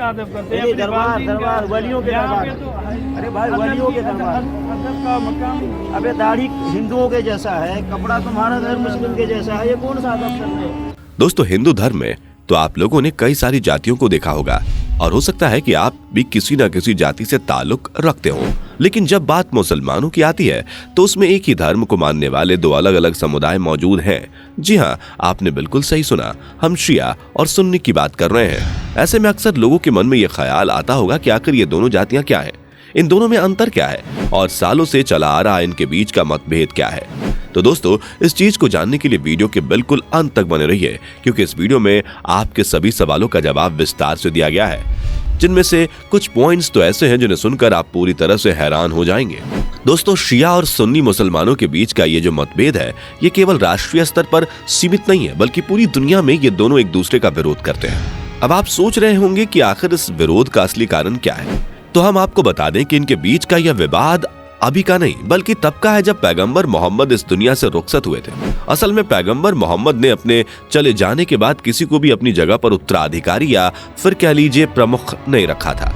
आदब करते हैं दरबार वलियों के दरबार। अरे भाई वलियों के दरबार, अदब का मकाम। अबे दाढ़ी हिंदुओं के जैसा है, कपड़ा तुम्हारा घर मुस्लिम के जैसा है, ये कौन सा अदब कर रहे हो? दोस्तों, हिंदू धर्म में तो आप लोगों ने कई सारी जातियों को देखा होगा और हो सकता है कि आप भी किसी न किसी जाति से ताल्लुक रखते हो, लेकिन जब बात मुसलमानों की आती है तो उसमें एक ही धर्म को मानने वाले दो अलग अलग समुदाय मौजूद हैं। जी हाँ, आपने बिल्कुल सही सुना, हम शिया और सुन्नी की बात कर रहे हैं। ऐसे में अक्सर लोगों के मन में यह ख्याल आता होगा कि आखिर ये दोनों जातियां क्या है, इन दोनों में अंतर क्या है और सालों से चला आ रहा इनके बीच का मतभेद क्या है। तो दोस्तों, इस चीज को जानने के लिए वीडियो के बिल्कुल अंत तक बने रहिए, क्योंकि इस वीडियो में आपके सभी सवालों का जवाब विस्तार से दिया गया है, जिनमें से कुछ पॉइंट्स तो ऐसे हैं जिन्हें सुनकर आप पूरी तरह से हैरान हो जाएंगे। दोस्तों, शिया और सुन्नी मुसलमानों के बीच का ये जो मतभेद है, ये केवल राष्ट्रीय स्तर पर सीमित नहीं है, बल्कि पूरी दुनिया में ये दोनों एक दूसरे का विरोध करते हैं। अब आप सोच रहे होंगे कि आखिर इस विरोध का असली कारण क्या है, तो हम आपको बता दें कि इनके बीच का यह विवाद अभी का नहीं, बल्कि तब का है जब पैगंबर मोहम्मद इस दुनिया से रुखसत हुए थे। असल में पैगंबर मोहम्मद ने अपने चले जाने के बाद किसी को भी अपनी जगह पर उत्तराधिकारी या फिर कह लीजिए प्रमुख नहीं रखा था।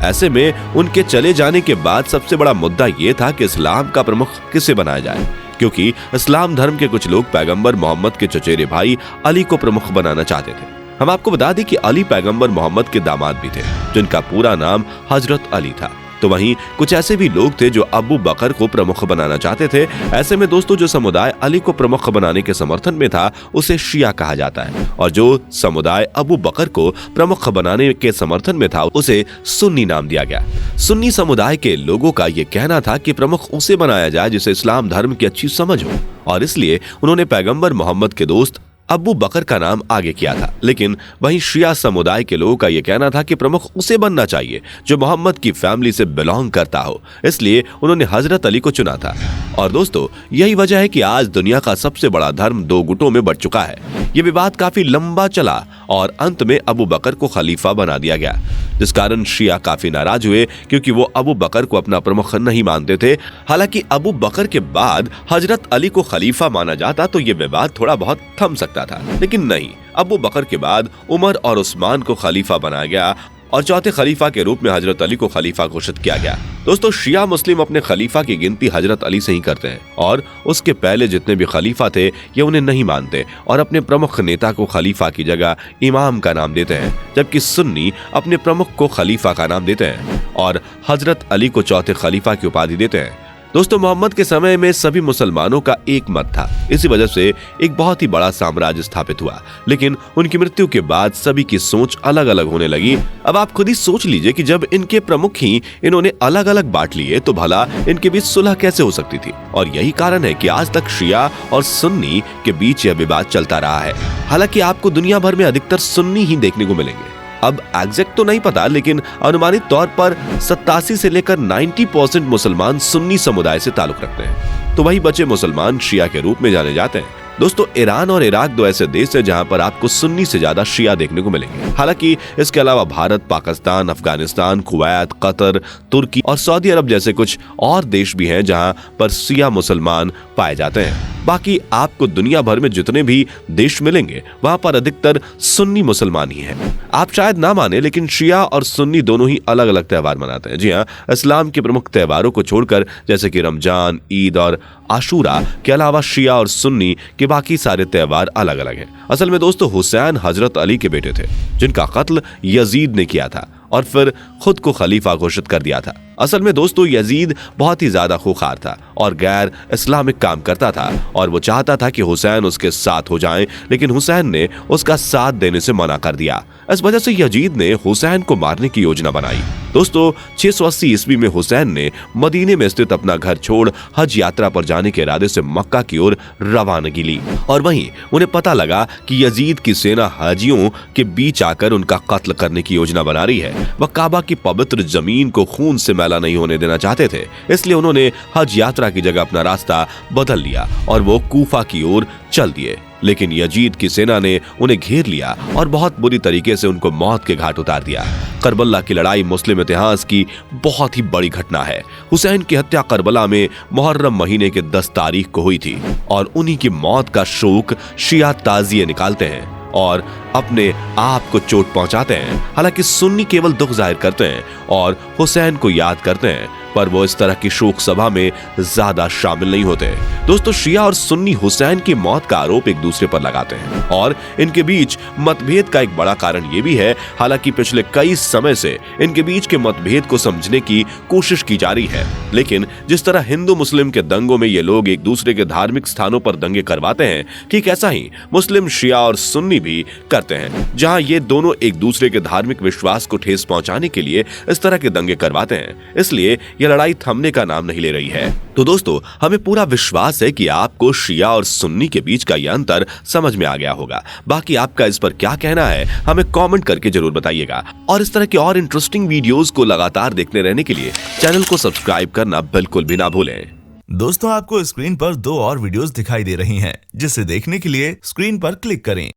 ऐसे में उनके चले जाने के बाद सबसे बड़ा मुद्दा ये था कि इस्लाम का प्रमुख किसे बनाया जाए, क्योंकि इस्लाम धर्म के कुछ लोग पैगंबर मोहम्मद के चचेरे भाई अली को प्रमुख बनाना चाहते थे। हम आपको बता दें कि अली पैगंबर मोहम्मद के दामाद भी थे, जिनका पूरा नाम हजरत अली था। तो वहीं कुछ ऐसे भी लोग थे जो अबू बकर को प्रमुख बनाना चाहते थे। ऐसे में दोस्तों, जो समुदाय अली को प्रमुख बनाने के समर्थन में था उसे शिया कहा जाता है, और जो समुदाय अबू बकर को प्रमुख बनाने के समर्थन में था उसे सुन्नी नाम दिया गया। सुन्नी समुदाय के लोगों का यह कहना था कि प्रमुख उसे बनाया जाए जिसे इस्लाम धर्म की अच्छी समझ हो, और इसलिए उन्होंने पैगंबर मोहम्मद के दोस्त अबू बकर का नाम आगे किया था। लेकिन वहीं शिया समुदाय के लोगों का यह कहना था कि प्रमुख उसे बनना चाहिए जो मोहम्मद की फैमिली से बिलोंग करता हो, इसलिए उन्होंने हजरत अली को चुना था। और दोस्तों, यही वजह है कि आज दुनिया का सबसे बड़ा धर्म दो गुटों में बढ़ चुका है। ये विवाद काफी लंबा चला और अंत में अबू बकर को खलीफा बना दिया गया, जिस कारण शिया काफी नाराज हुए, क्योंकि वो अबू बकर को अपना प्रमुख नहीं मानते थे। हालांकि अबू बकर के बाद हजरत अली को खलीफा माना जाता तो ये विवाद थोड़ा बहुत थम सकता था, लेकिन नहीं, अबू बकर के बाद उमर और उस्मान को खलीफा बनाया गया और चौथे खलीफा के रूप में हजरत अली को खलीफा घोषित किया गया। दोस्तों, शिया मुस्लिम अपने खलीफा की गिनती हजरत अली से ही करते हैं, और उसके पहले जितने भी खलीफा थे ये उन्हें नहीं मानते और अपने प्रमुख नेता को खलीफा की जगह इमाम का नाम देते हैं, जबकि सुन्नी अपने प्रमुख को खलीफा का नाम देते हैं और हजरत अली को चौथे खलीफा की उपाधि देते हैं। दोस्तों, मोहम्मद के समय में सभी मुसलमानों का एक मत था, इसी वजह से एक बहुत ही बड़ा साम्राज्य स्थापित हुआ, लेकिन उनकी मृत्यु के बाद सभी की सोच अलग अलग होने लगी। अब आप खुद ही सोच लीजिए कि जब इनके प्रमुख ही इन्होंने अलग अलग बांट लिए तो भला इनके बीच सुलह कैसे हो सकती थी। और यही कारण है कि आज तक शिया और सुन्नी के बीच यह विवाद चलता रहा है। हालांकि आपको दुनिया भर में अधिकतर सुन्नी ही देखने को मिलेंगे। अब एग्जैक्ट तो नहीं पता, लेकिन अनुमानित तौर पर 87 से लेकर 90% मुसलमान सुन्नी समुदाय से ताल्लुक रखते हैं, तो वही बचे मुसलमान शिया के रूप में जाने जाते हैं। दोस्तों, ईरान और इराक दो ऐसे देश हैं जहां पर आपको सुन्नी से ज्यादा शिया देखने को मिलेंगे। हालांकि इसके अलावा भारत, पाकिस्तान, अफगानिस्तान, कुवैत, कतर, तुर्की और सऊदी अरब जैसे कुछ और देश भी हैं जहां पर शिया मुसलमान पाए जाते हैं। बाकी आपको दुनिया भर में जितने भी देश मिलेंगे वहां पर अधिकतर सुन्नी मुसलमान ही हैं। आप शायद ना माने, लेकिन शिया और सुन्नी दोनों ही अलग अलग त्योहार मनाते हैं। जी हाँ, इस्लाम के प्रमुख त्योहारों को छोड़कर, जैसे कि रमजान, ईद और आशूरा के अलावा शिया और सुन्नी के बाकी सारे त्योहार अलग अलग हैं। असल में दोस्तों, हुसैन हजरत अली के बेटे थे, जिनका कत्ल यजीद ने किया था और फिर खुद को खलीफा घोषित कर दिया था। असल में दोस्तों, यजीद बहुत ही ज्यादा खूंखार था और गैर इस्लामिक काम करता था, और वो चाहता था कि हुसैन उसके साथ हो जाएं, लेकिन हुसैन ने उसका साथ देने से मना कर दिया। इस वजह से यजीद ने हुसैन को मारने की योजना बनाई। दोस्तों, 680 ईस्वी में हुसैन ने मदीने में स्थित अपना घर छोड़ हज यात्रा पर जाने के इरादे से मक्का की ओर रवानगी ली, और वहीं उन्हें पता लगा कि यजीद की सेना हाजियों के बीच आकर उनका कत्ल करने की योजना बना रही है। वह काबा की पवित्र जमीन को खून से मैला नहीं होने देना चाहते थे, इसलिए उन्होंने हज यात्रा की जगह अपना रास्ता बदल लिया और वो कूफा की ओर चल दिए। लेकिन यजीद की सेना ने उन्हें घेर लिया और बहुत बुरी तरीके से उनको मौत के घाट उतार दिया। करबला की लड़ाई मुस्लिम इतिहास की बहुत ही बड़ी घटना है। हुसैन की हत्या करबला में मुहर्रम महीने के 10 तारीख को हुई थी और उन्हीं की मौत का शोक शिया ताजिए निकालते हैं और अपने आप को चोट पहुंचाते हैं। हालांकि सुन्नी केवल दुख जाहिर करते हैं और हुसैन को याद करते हैं, पर वो इस तरह की शोक सभा में ज्यादा शामिल नहीं होते। दोस्तों, शिया और सुन्नी हुसैन की मौत का आरोप एक दूसरे पर लगाते हैं और इनके बीच मतभेद का एक बड़ा कारण ये भी है। हालांकि पिछले कई समय से इनके बीच के मतभेद को समझने की कोशिश की जा रही है, लेकिन जिस तरह हिंदू मुस्लिम के दंगों में ये लोग एक दूसरे के धार्मिक स्थानों पर दंगे करवाते हैं, ठीक ऐसा ही मुस्लिम शिया और सुन्नी भी करते हैं, जहां ये दोनों एक दूसरे के धार्मिक विश्वास को ठेस पहुंचाने के लिए इस तरह के दंगे करवाते हैं। इसलिए यह लड़ाई थमने का नाम नहीं ले रही है। तो दोस्तों, हमें पूरा विश्वास है कि आपको शिया और सुन्नी के बीच का यह अंतर समझ में आ गया होगा। बाकी आपका इस पर क्या कहना है, हमें कमेंट करके जरूर बताइएगा। और इस तरह के और इंटरेस्टिंग वीडियोस को लगातार देखते रहने के लिए चैनल को सब्सक्राइब करना बिल्कुल भी ना भूलें। दोस्तों, आपको स्क्रीन पर 2 और वीडियोस दिखाई दे रही हैं, जिसे देखने के लिए स्क्रीन पर क्लिक करें।